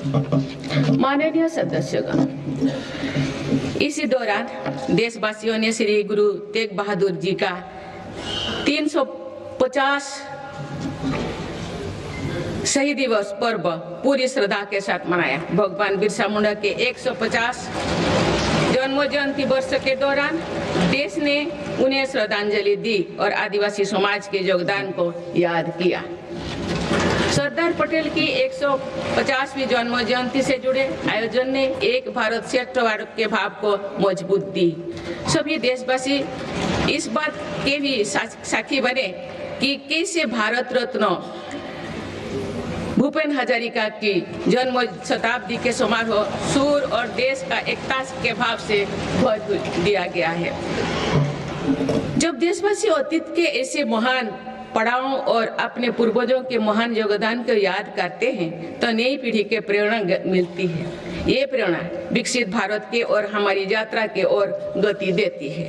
माननीय सदस्यगण, इसी दौरान देशवासियों ने श्री गुरु तेग बहादुर जी का 350 शहीद दिवस पर्व पूरी श्रद्धा के साथ मनाया। भगवान बिरसा मुंडा के 150 जन्म जयंती वर्ष के दौरान देश ने उन्हें श्रद्धांजलि दी और आदिवासी समाज के योगदान को याद किया। सरदार पटेल की 150वीं जन्म जयंती से जुड़े आयोजन ने एक भारत श्रेष्ठ भारत के भाव को मजबूत दी। सभी देशवासी इस बात के भी साक्षी बने कि कैसे भारत रत्न भूपेन हजारिका की जन्म शताब्दी के समारोह सूर और देश का एकता के भाव से भर दिया गया है। जब देशवासी अतीत के ऐसे महान पड़ावों और अपने पूर्वजों के महान योगदान को याद करते हैं तो नई पीढ़ी के प्रेरणा मिलती है। ये प्रेरणा विकसित भारत के और हमारी यात्रा के ओर गति देती है।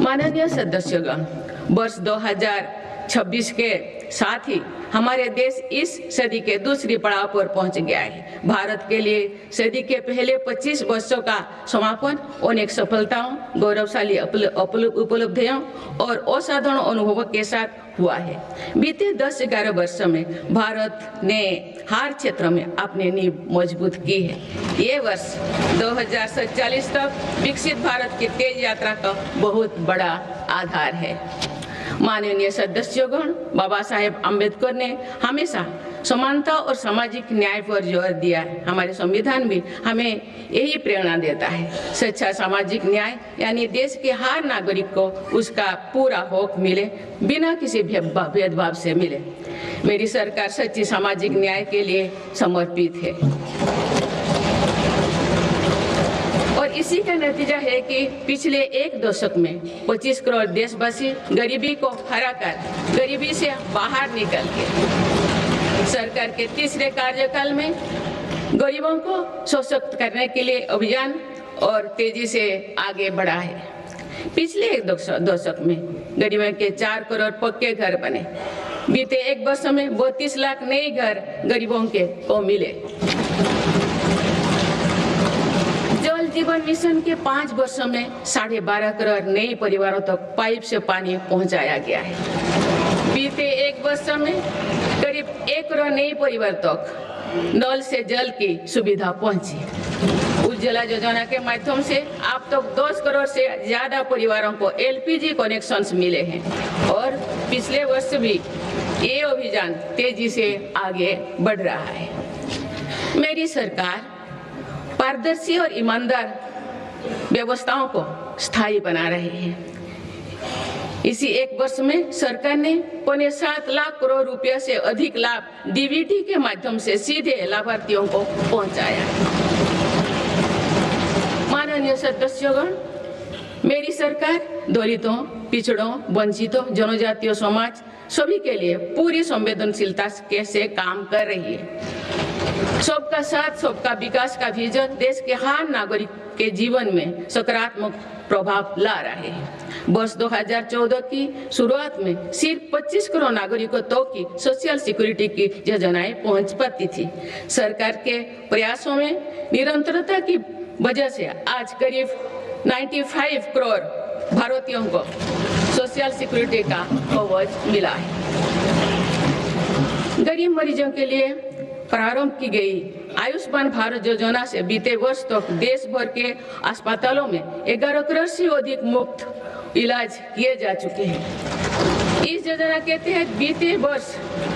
माननीय सदस्यगण, वर्ष 2026 के साथ ही हमारे देश इस सदी के दूसरी पड़ाव पर पहुंच गया है। भारत के लिए सदी के पहले 25 वर्षों का समापन अनेक सफलताओं, गौरवशाली उपलब्धियों और असाधारण अनुभवों के साथ हुआ है। बीते 10-11 वर्षों में भारत ने हर क्षेत्र में अपनी नींव मजबूत की है। ये वर्ष 2047 तक विकसित भारत की तेज यात्रा का बहुत बड़ा आधार है। माननीय सदस्यगण, बाबा साहेब अम्बेडकर ने हमेशा समानता और सामाजिक न्याय पर जोर दिया है। हमारे संविधान भी हमें यही प्रेरणा देता है। सच्चा सामाजिक न्याय यानी देश के हर नागरिक को उसका पूरा हक मिले, बिना किसी भेदभाव से मिले। मेरी सरकार सच्ची सामाजिक न्याय के लिए समर्पित है और इसी का नतीजा है कि पिछले एक दशक में 25 करोड़ देशवासी गरीबी को हराकर गरीबी से बाहर निकल के सरकार के तीसरे कार्यकाल में गरीबों को सशक्त करने के लिए अभियान और तेजी से आगे बढ़ा है। पिछले एक दशक में गरीबों के 4 करोड़ पक्के घर बने। बीते एक वर्ष में 32 लाख नए घर गरीबों के को मिले। जल जीवन मिशन के 5 वर्षों में 12.5 करोड़ नए परिवारों तक पाइप से पानी पहुंचाया गया है। बीते एक वर्ष में करीब 1 करोड़ नए परिवार तक नल से जल की सुविधा पहुंची। उज्ज्वला योजना के माध्यम से अब तक 10 करोड़ से ज्यादा परिवारों को एलपीजी कनेक्शंस मिले हैं और पिछले वर्ष भी ये अभियान तेजी से आगे बढ़ रहा है। मेरी सरकार पारदर्शी और ईमानदार व्यवस्थाओं को स्थायी बना रही है। इसी एक वर्ष में सरकार ने 7 लाख करोड़ रुपया से अधिक लाभ डीबीटी के माध्यम से सीधे लाभार्थियों को पहुंचाया। माननीय सदस्यगण, मेरी सरकार दलितों, पिछड़ों, वंचितों, जनजातीय समाज सभी के लिए पूरी संवेदनशीलता से काम कर रही है। सबका साथ सबका विकास का विजन देश के हर नागरिक के जीवन में सकारात्मक प्रभाव ला रहा है। वर्ष 2014 की शुरुआत में सिर्फ 25 करोड़ नागरिकों तक की सोशल सिक्योरिटी की योजनाएं पहुंच पाती थी। सरकार के प्रयासों में निरंतरता की वजह से आज करीब 95 करोड़ भारतीयों को सोशल सिक्योरिटी का कवच मिला है। गरीब मरीजों के लिए प्रारंभ की गई आयुष्मान भारत योजना से बीते वर्ष तक देश भर के अस्पतालों में 11 करोड़ से अधिक मुफ्त इलाज किए जा चुके हैं। इस योजना के तहत बीते वर्ष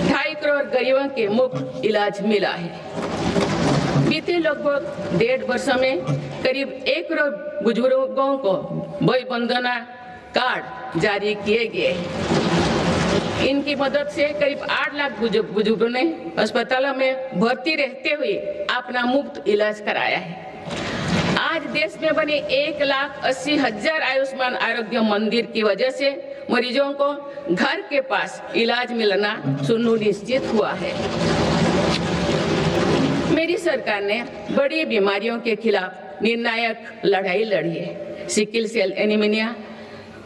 2.5 करोड़ गरीबों के मुफ्त इलाज मिला है। बीते लगभग 1.5 वर्षों में करीब 1 करोड़ बुजुर्गों को वय वंदना कार्ड जारी किए गए हैं। इनकी मदद से करीब 8 लाख बुजुर्गों ने अस्पतालों में भर्ती रहते हुए अपना मुफ्त इलाज कराया है। आज देश में बने 1,80,000 आयुष्मान आरोग्य मंदिर की वजह से मरीजों को घर के पास इलाज मिलना सुनिश्चित हुआ है। मेरी सरकार ने बड़ी बीमारियों के खिलाफ निर्णायक लड़ाई लड़ी है। सिकल सेल एनीमिया,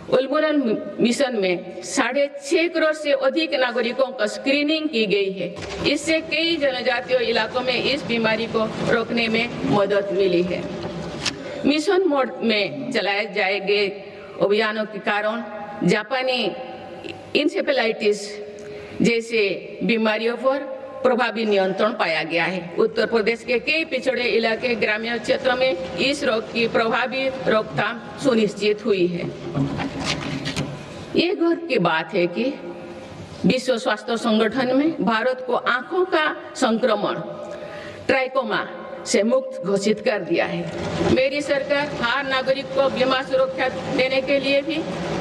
उन्मूलन मिशन में 6.5 करोड़ से अधिक नागरिकों का स्क्रीनिंग की गई है। इससे कई जनजातीय इलाकों में इस बीमारी को रोकने में मदद मिली है। मिशन मोड में चलाए जाए गए अभियानों के कारण जापानी इंसेफेलाइटिस जैसे बीमारियों पर प्रभावी नियंत्रण पाया गया है। उत्तर प्रदेश के कई पिछड़े इलाके ग्रामीण क्षेत्रों में इस रोग की प्रभावी रोकथाम सुनिश्चित हुई है। ये गर्व की बात है कि विश्व स्वास्थ्य संगठन में भारत को आंखों का संक्रमण ट्राइकोमा से मुक्त घोषित कर दिया है। मेरी सरकार हर नागरिक को बीमा सुरक्षा देने के लिए भी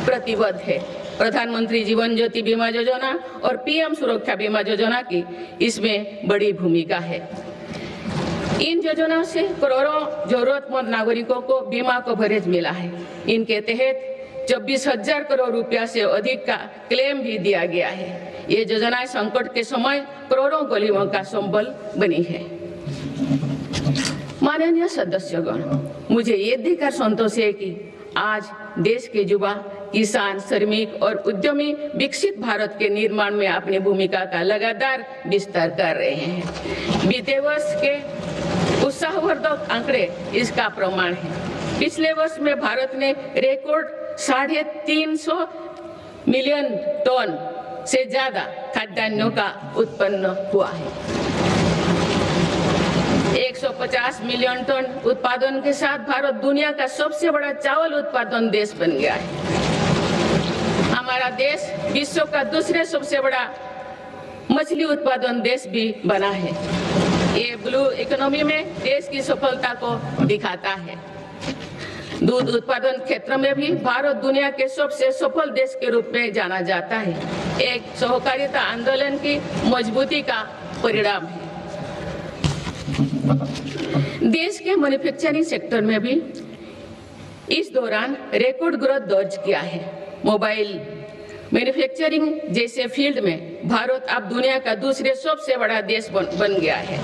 प्रतिबद्ध है। प्रधानमंत्री जीवन ज्योति बीमा योजना और पीएम सुरक्षा बीमा योजना की इसमें बड़ी भूमिका है। इन योजनाओं से करोड़ों जरूरतमंद नागरिकों को बीमा कवरेज मिला है। इनके तहत 24,000 करोड़ रुपया से अधिक का क्लेम भी दिया गया है। ये योजनाएं संकट के समय करोड़ों गरीबों का संबल बनी है। माननीय सदस्यगण, मुझे ये देखकर संतोष है कि आज देश के युवा, किसान, श्रमिक और उद्यमी विकसित भारत के निर्माण में अपनी भूमिका का लगातार विस्तार कर रहे हैं। बीते वर्ष के उत्साहवर्धक आंकड़े इसका प्रमाण है। पिछले वर्ष में भारत ने रिकॉर्ड 350 मिलियन टन से ज्यादा खाद्यान्नों का उत्पन्न हुआ है। 150 मिलियन टन उत्पादन के साथ भारत दुनिया का सबसे बड़ा चावल उत्पादन देश बन गया है। हमारा देश विश्व का दूसरे सबसे बड़ा मछली उत्पादन देश भी बना है। ये ब्लू इकोनॉमी में देश की सफलता को दिखाता है। दूध उत्पादन क्षेत्र में भी भारत दुनिया के सबसे सफल देश के रूप में जाना जाता है। एक सहकारिता आंदोलन की मजबूती का परिणाम है। देश के मैन्युफैक्चरिंग सेक्टर में भी इस दौरान रिकॉर्ड ग्रोथ दर्ज किया है। मोबाइल मैन्युफैक्चरिंग जैसे फील्ड में भारत अब दुनिया का दूसरे सबसे बड़ा देश बन गया है।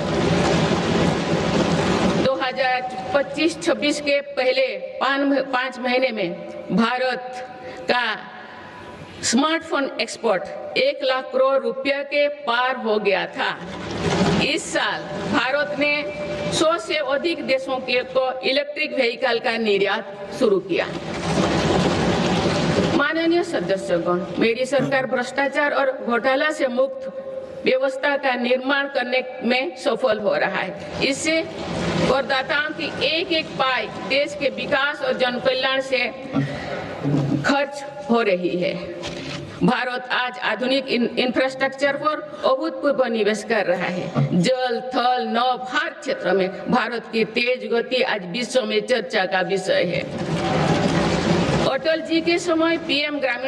2025-26 के पहले 5 महीने में भारत का स्मार्टफोन एक्सपोर्ट 1 लाख करोड़ रुपया के पार हो गया था। इस साल भारत ने 100 से अधिक देशों को इलेक्ट्रिक व्हीकल का निर्यात शुरू किया। माननीय सदस्यगण, मेरी सरकार भ्रष्टाचार और घोटाला से मुक्त व्यवस्था का निर्माण करने में सफल हो रहा है। इससे करदाताओं की एक पाई देश के विकास और जन कल्याण से खर्च हो रही है। भारत आज आधुनिक इंफ्रास्ट्रक्चर पर अभूतपूर्व निवेश कर रहा है। जल, थल, नभ हर क्षेत्र में भारत की तेज गति आज विश्व में चर्चा का विषय है। अटल जी के समय पीएम ग्रामीण